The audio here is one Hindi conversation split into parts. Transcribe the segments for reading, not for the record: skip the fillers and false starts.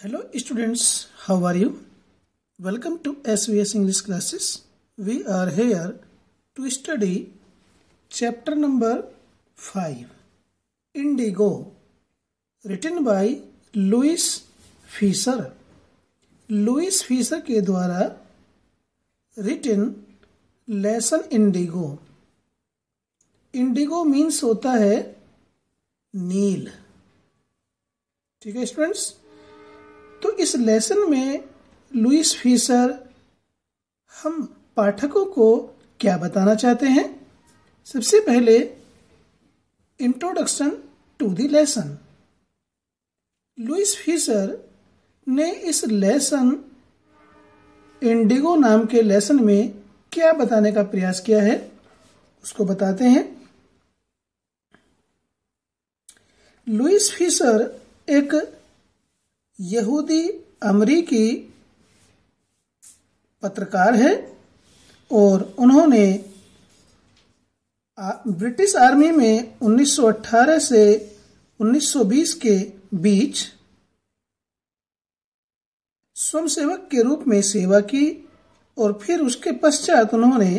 Hello students, how are you? Welcome to SVS English classes. We are here to study chapter number 5, Indigo, written by Louis Fischer. Louis Fischer के द्वारा written lesson indigo. Indigo means होता है नील. ठीक है स्टूडेंट्स, तो इस लेसन में लुइस फीसर हम पाठकों को क्या बताना चाहते हैं. सबसे पहले introduction to the lesson. Louis Fischer ने इस लेसन इंडिगो नाम के लेसन में क्या बताने का प्रयास किया है उसको बताते हैं. लुइस फीसर एक यहूदी अमरीकी पत्रकार है और उन्होंने ब्रिटिश आर्मी में 1918 से 1920 के बीच स्वयंसेवक के रूप में सेवा की और फिर उसके पश्चात उन्होंने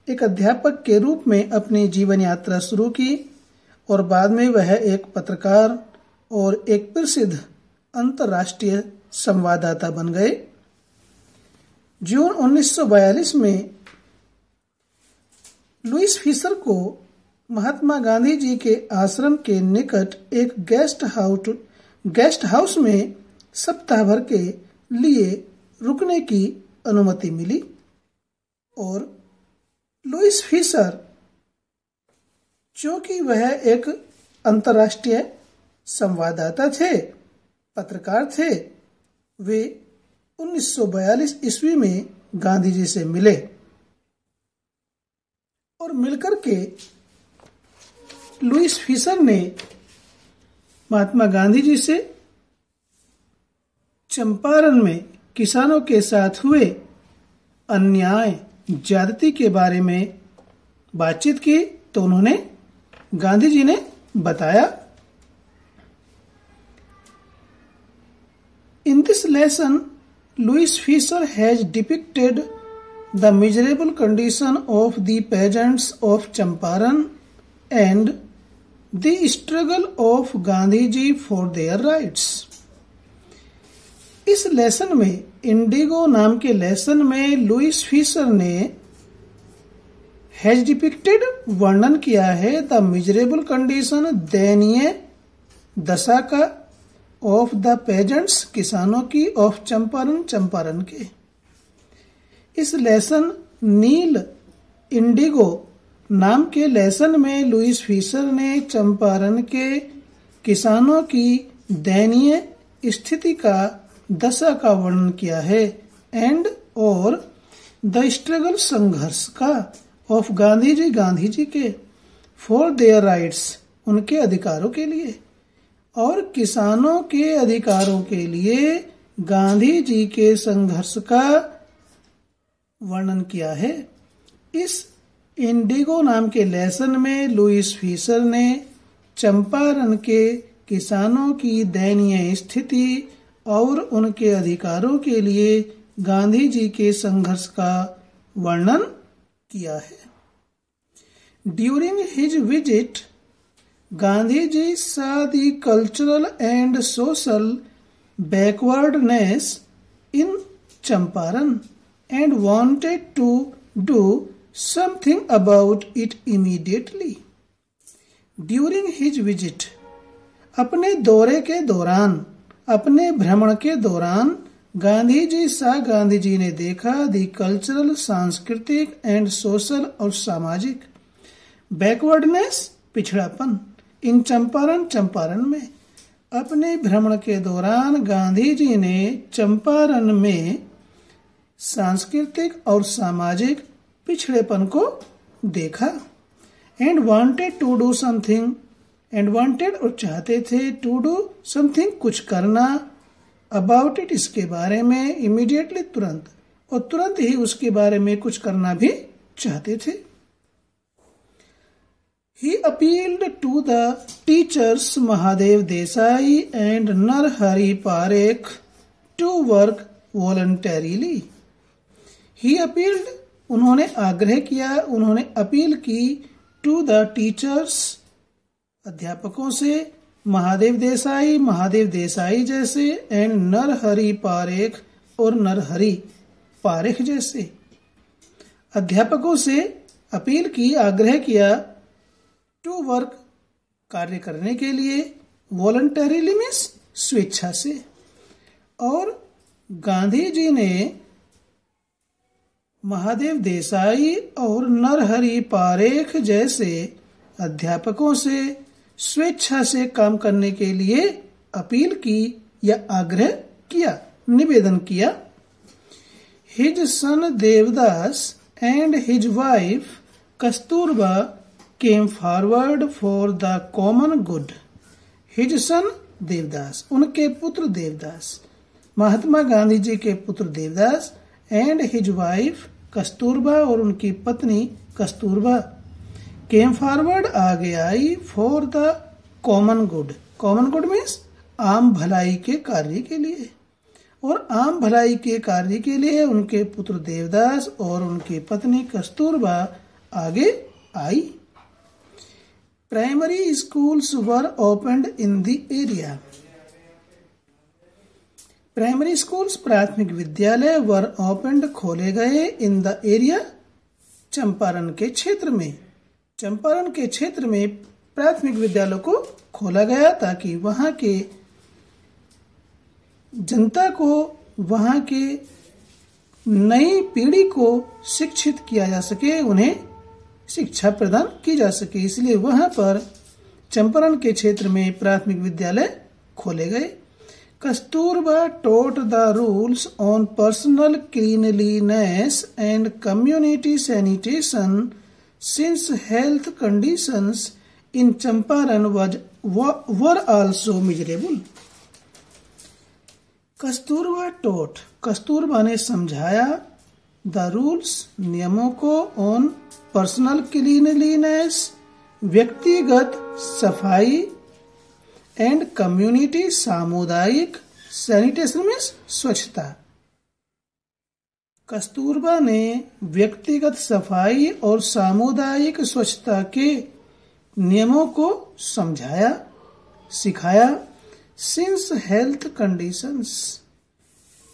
एक अध्यापक के रूप में अपनी जीवन यात्रा शुरू की और बाद में वह एक पत्रकार और एक प्रसिद्ध अंतर्राष्ट्रीय संवाददाता बन गए. जून 1942 में लुइस फीसर को महात्मा गांधी जी के आश्रम के निकट एक गेस्ट हाउस में सप्ताह भर के लिए रुकने की अनुमति मिली और लुइस फीसर, चूंकि वह एक अंतर्राष्ट्रीय संवाददाता थे, पत्रकार थे, वे 1942 ईस्वी में गांधी जी से मिले और मिलकर के लुइस फीसर ने महात्मा गांधी जी से चंपारण में किसानों के साथ हुए अन्याय, ज्यादती के बारे में बातचीत की. तो उन्होंने गांधी जी ने बताया. In this lesson, Louis Fisher has depicted the miserable condition of the peasants of Champaran and the struggle of Gandhi ji for their rights. इस लेसन में, इंडिगो नाम के लेसन में लुइस फीसर ने हैज डिपिक्टेड वर्णन किया है द मिजरेबल कंडीशन, दयनीय दशा का, ऑफ द पेजेंट्स किसानों की, ऑफ चंपारण के. इस लेसन नील इंडिगो नाम के लेसन में लुइस फीसर ने चंपारण के किसानों की दयनीय स्थिति का, दशा का वर्णन किया है. एंड और द स्ट्रगल संघर्ष का, ऑफ गांधी जी के, फॉर देयर राइट्स उनके अधिकारों के लिए, और किसानों के अधिकारों के लिए गांधी जी के संघर्ष का वर्णन किया है. इस इंडिगो नाम के लेसन में लुइस फीसर ने चंपारण के किसानों की दयनीय स्थिति और उनके अधिकारों के लिए गांधी जी के संघर्ष का वर्णन किया है. During his visit, Gandhiji saw the cultural and social backwardness in Champaran and wanted to do something about it immediately. During his visit, अपने दौरे के दौरान, अपने भ्रमण के दौरान गांधी जी ने देखा दी कल्चरल, सांस्कृतिक एंड सोशल और सामाजिक, बैकवर्डनेस पिछड़ापन, इन चंपारण में. अपने भ्रमण के दौरान गांधी जी ने चंपारण में सांस्कृतिक और सामाजिक पिछड़ेपन को देखा. And wanted to do something, and wanted और चाहते थे, टू डू समथिंग कुछ करना, अबाउट इट इसके बारे में, इमीडिएटली तुरंत, और तुरंत ही उसके बारे में कुछ करना भी चाहते थे. He appealed to the teachers Mahadev Desai and Narhari Parekh to work voluntarily. He appealed, उन्होंने आग्रह किया, उन्होंने अपील की to the teachers, अध्यापकों से, महादेव देसाई जैसे, एंड नरहरि पारेख और नरहरि पारेख जैसे। अध्यापकों से अपील की, आग्रह किया, टू वर्क, कार्य करने के लिए, वॉलंटरीली मीन्स स्वेच्छा से। और गांधी जी ने महादेव देसाई और नरहरि पारेख जैसे अध्यापकों से स्वेच्छा से काम करने के लिए अपील की या आग्रह किया, निवेदन किया। His son Devdas and his wife Kasturba came forward for the common good. His son Devdas, उनके पुत्र देवदास, महात्मा गांधी जी के पुत्र Devdas, and his wife Kasturba और उनकी पत्नी कस्तूरबा, came forward आगे आई, for the common good. common good means आम भलाई के कार्य के लिए। और आम भलाई के कार्य के लिए उनके पुत्र देवदास और उनकी पत्नी कस्तूरबा आगे आई। Primary schools were opened in the area. Primary schools, प्राथमिक विद्यालय, were opened, खोले गए, in the area, चंपारण के क्षेत्र में। चंपारण के क्षेत्र में प्राथमिक विद्यालयों को खोला गया ताकि वहां के जनता को, वहां के नई पीढ़ी को शिक्षित किया जा सके, उन्हें शिक्षा प्रदान की जा सके। इसलिए वहां पर चंपारण के क्षेत्र में प्राथमिक विद्यालय खोले गए। Kasturba taught the rules on personal cleanliness and community sanitation since health conditions in Champaran were also miserable. Kasturba taught, Kasturba ने समझाया, द रूल्स, नियमों को, ऑन पर्सनल क्लीनलीनेस, व्यक्तिगत सफाई, एंड कम्युनिटी, सामुदायिक, सैनिटेशन मीन्स स्वच्छता। कस्तूरबा ने व्यक्तिगत सफाई और सामुदायिक स्वच्छता के नियमों को समझाया, सिखाया। सिंस हेल्थ कंडीशंस,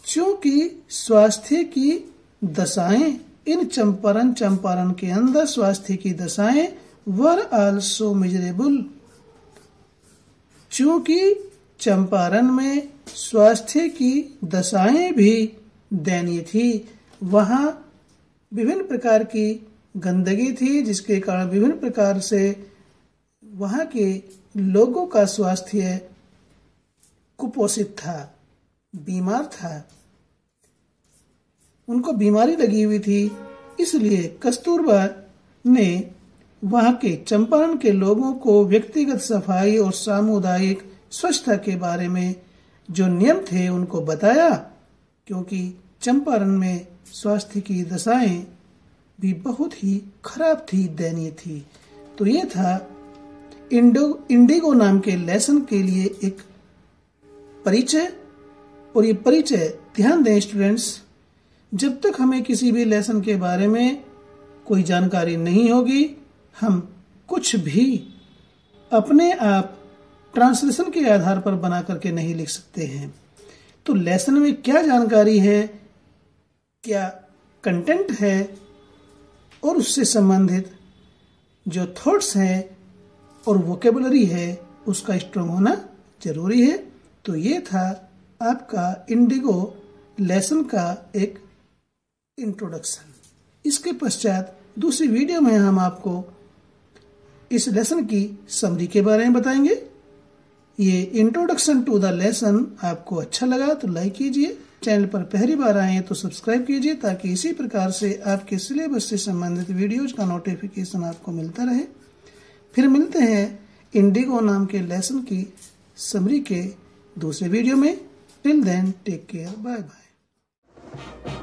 चूंकि स्वास्थ्य की दशाएं, इन चंपारण के अंदर स्वास्थ्य की दशाएं, वर आल्सो मिजरेबल, चूंकि चंपारण में स्वास्थ्य की दशाएं भी दयनीय थी। वहां विभिन्न प्रकार की गंदगी थी, जिसके कारण विभिन्न प्रकार से वहां के लोगों का स्वास्थ्य कुपोषित था, बीमार था, उनको बीमारी लगी हुई थी। इसलिए कस्तूरबा ने वहां के चंपारण के लोगों को व्यक्तिगत सफाई और सामुदायिक स्वच्छता के बारे में जो नियम थे उनको बताया, क्योंकि चंपारण में स्वास्थ्य की दशाएं भी बहुत ही खराब थी, दयनीय थी। तो ये था इंडिगो नाम के लेसन के लिए एक परिचय। और ये परिचय ध्यान दें स्टूडेंट्स, जब तक हमें किसी भी लेसन के बारे में कोई जानकारी नहीं होगी, हम कुछ भी अपने आप ट्रांसलेशन के आधार पर बना करके नहीं लिख सकते हैं। तो लेसन में क्या जानकारी है, क्या कंटेंट है, और उससे संबंधित जो थॉट्स हैं और वोकेबुलरी है, उसका स्ट्रॉन्ग होना जरूरी है। तो ये था आपका इंडिगो लेसन का एक इंट्रोडक्शन। इसके पश्चात दूसरी वीडियो में हम आपको इस लेसन की समरी के बारे में बताएंगे। ये इंट्रोडक्शन टू द लेसन आपको अच्छा लगा तो लाइक कीजिए, चैनल पर पहली बार आए हैं तो सब्सक्राइब कीजिए, ताकि इसी प्रकार से आपके सिलेबस से संबंधित वीडियोज का नोटिफिकेशन आपको मिलता रहे। फिर मिलते हैं इंडिगो नाम के लेसन की समरी के दूसरे वीडियो में। Till then take care, bye bye.